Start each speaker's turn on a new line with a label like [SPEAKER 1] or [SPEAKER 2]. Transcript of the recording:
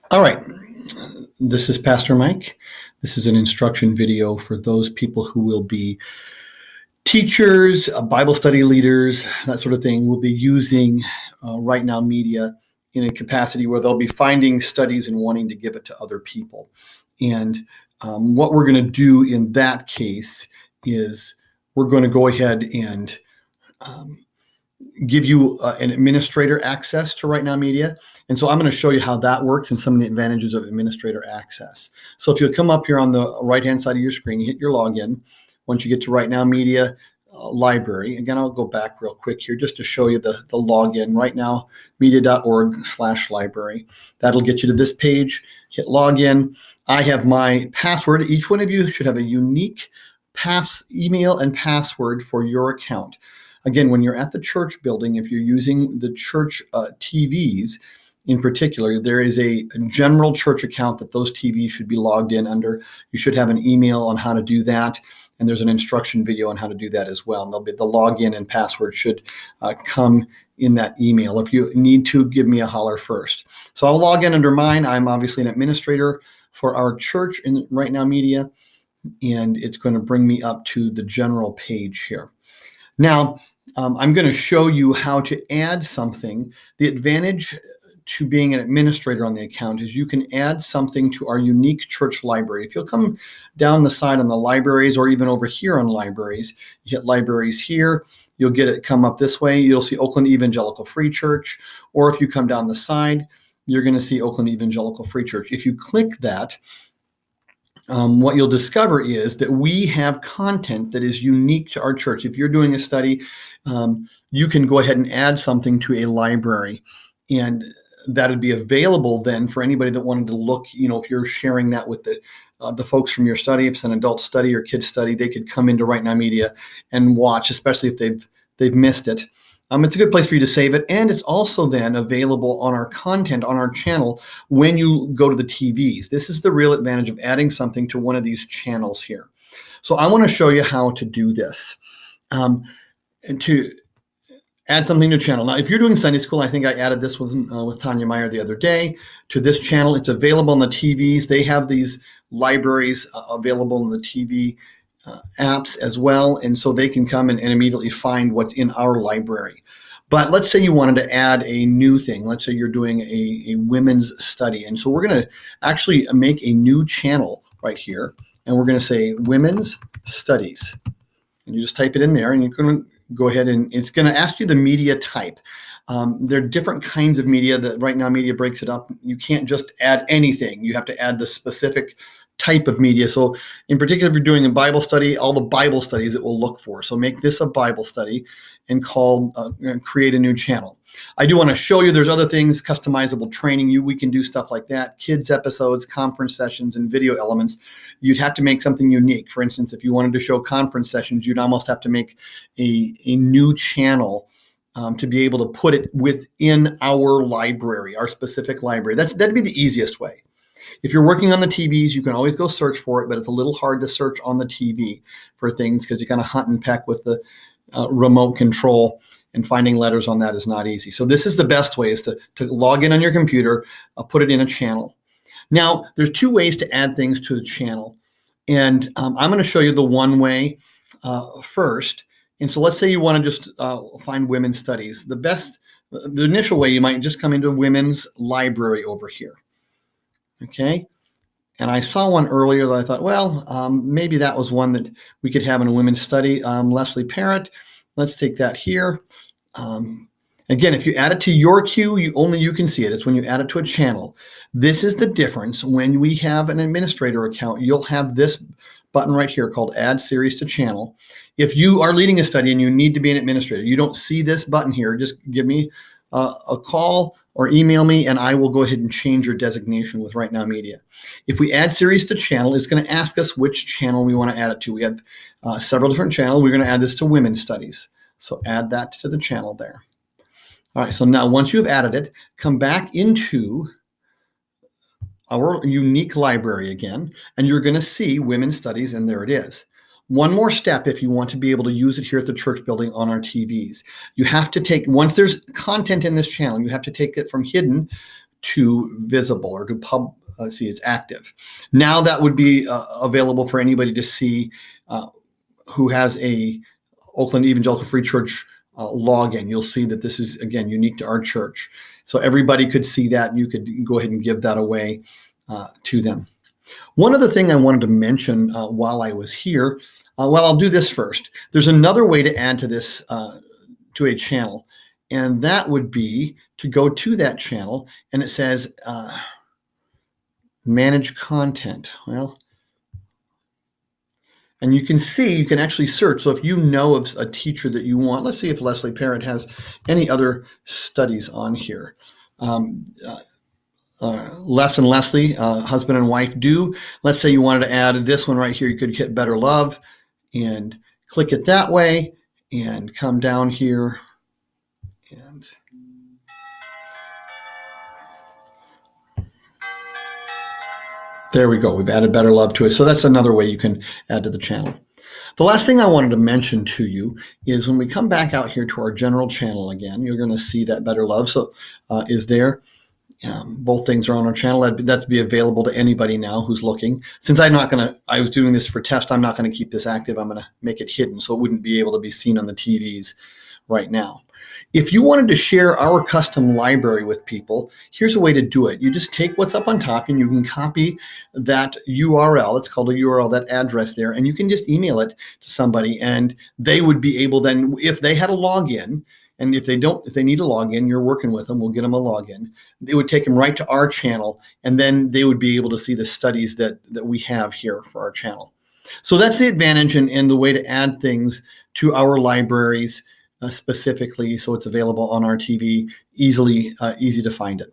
[SPEAKER 1] All right, this is Pastor Mike. This is an instruction video for those people who will be teachers, Bible study leaders, that sort of thing, will be using RightNow Media in a capacity where they'll be finding studies and wanting to give it to other people. And what we're going to do in that case is we're going to go ahead and give you an administrator access to RightNow Media. And so I'm going to show you how that works and some of the advantages of administrator access. So if you'll come up here on the right-hand side of your screen, you hit your login. Once you get to RightNow Media library, again, I'll go back real quick here just to show you the login, rightnowmedia.org/library. That'll get you to this page. Hit login. I have my password. Each one of you should have a unique email and password for your account. Again, when you're at the church building, if you're using the church TVs in particular, there is a general church account that those TVs should be logged in under. You should have an email on how to do that, and there's an instruction video on how to do that as well. And the login and password should come in that email. If you need to, give me a holler first. So I'll log in under mine. I'm obviously an administrator for our church in RightNow Media, and it's going to bring me up to the general page here. Now, I'm going to show you how to add something. The advantage to being an administrator on the account is you can add something to our unique church library. If you'll come down the side on the libraries, or even over here on libraries, you hit libraries here, you'll get it come up this way. You'll see Oakland Evangelical Free Church, or if you come down the side, you're going to see Oakland Evangelical Free Church. If you click that, what you'll discover is that we have content that is unique to our church. If you're doing a study, you can go ahead and add something to a library, and that would be available then for anybody that wanted to look. If you're sharing that with the folks from your study, if it's an adult study or kid study, they could come into RightNow Media and watch, especially if they've missed it. It's a good place for you to save it, and it's also then available on our content on our channel when you go to the TVs. This is the real advantage of adding something to one of these channels here. So I want to show you how to do this, and to add something to a channel. Now, if you're doing Sunday school, I think I added this one with Tanya Meyer the other day to this channel. It's available on the TVs. They have these libraries available in the TV apps as well, and so they can come and immediately find what's in our library. But let's say you wanted to add a new thing. Let's say you're doing a women's study, and so we're going to actually make a new channel right here, and we're going to say women's studies, and you just type it in there, and you're going to go ahead and it's going to ask you the media type. There are different kinds of media that RightNow Media breaks it up. You can't just add anything. You have to add the specific type of media. So in particular, if you're doing a Bible study, all the Bible studies it will look for. So make this a Bible study and create a new channel. I do want to show you there's other things, customizable training. We can do stuff like that, kids episodes, conference sessions, and video elements. You'd have to make something unique. For instance, if you wanted to show conference sessions, you'd almost have to make a new channel to be able to put it within our library, our specific library. That'd be the easiest way. If you're working on the TVs, you can always go search for it, but it's a little hard to search on the TV for things because you kind of hunt and peck with the remote control, and finding letters on that is not easy. So this is the best way, is to log in on your computer, put it in a channel. Now, there's two ways to add things to the channel, and I'm going to show you the one way first. And so let's say you want to just find women's studies. The initial way, you might just come into women's library over here. Okay, and I saw one earlier that I thought, well, maybe that was one that we could have in a women's study. Leslie Parrott, let's take that here. Again, if you add it to your queue, only you can see it. It's when you add it to a channel. This is the difference. When we have an administrator account, you'll have this button right here called Add Series to Channel. If you are leading a study and you need to be an administrator, you don't see this button here, just give me a call or email me, and I will go ahead and change your designation with RightNow Media. If we add series to channel, it's going to ask us which channel we want to add it to. We have several different channels. We're going to add this to women's studies. So add that to the channel there. All right, so now once you've added it, come back into our unique library again, and you're going to see women's studies, and there it is. One more step if you want to be able to use it here at the church building on our TVs. You have to take, once there's content in this channel, you have to take it from hidden to visible or to see it's active. Now that would be available for anybody to see who has a Oakland Evangelical Free Church login. You'll see that this is, again, unique to our church. So everybody could see that, and you could go ahead and give that away to them. One other thing I wanted to mention while I was here, I'll do this first. There's another way to add to this, to a channel, and that would be to go to that channel, and it says manage content. Well, and you can see, you can actually search. So if you know of a teacher that you want, let's see if Leslie Parrott has any other studies on here. Les and Leslie, husband and wife, do. Let's say you wanted to add this one right here. You could hit Better Love and click it that way and come down here and there we go. We've added Better Love to it. So that's another way you can add to the channel. The last thing I wanted to mention to you is when we come back out here to our general channel again, you're going to see that Better Love is there. Both things are on our channel. That'd be available to anybody now who's looking. Since I was doing this for test, I'm not going to keep this active. I'm going to make it hidden so it wouldn't be able to be seen on the TVs right now. If you wanted to share our custom library with people, here's a way to do it. You just take what's up on top and you can copy that URL. It's called a URL, that address there, and you can just email it to somebody, and they would be able then, if they had a login, and if they need a login, you're working with them, we'll get them a login. It would take them right to our channel, and then they would be able to see the studies that we have here for our channel. So that's the advantage and the way to add things to our libraries specifically, so it's available on our TV, easy to find it.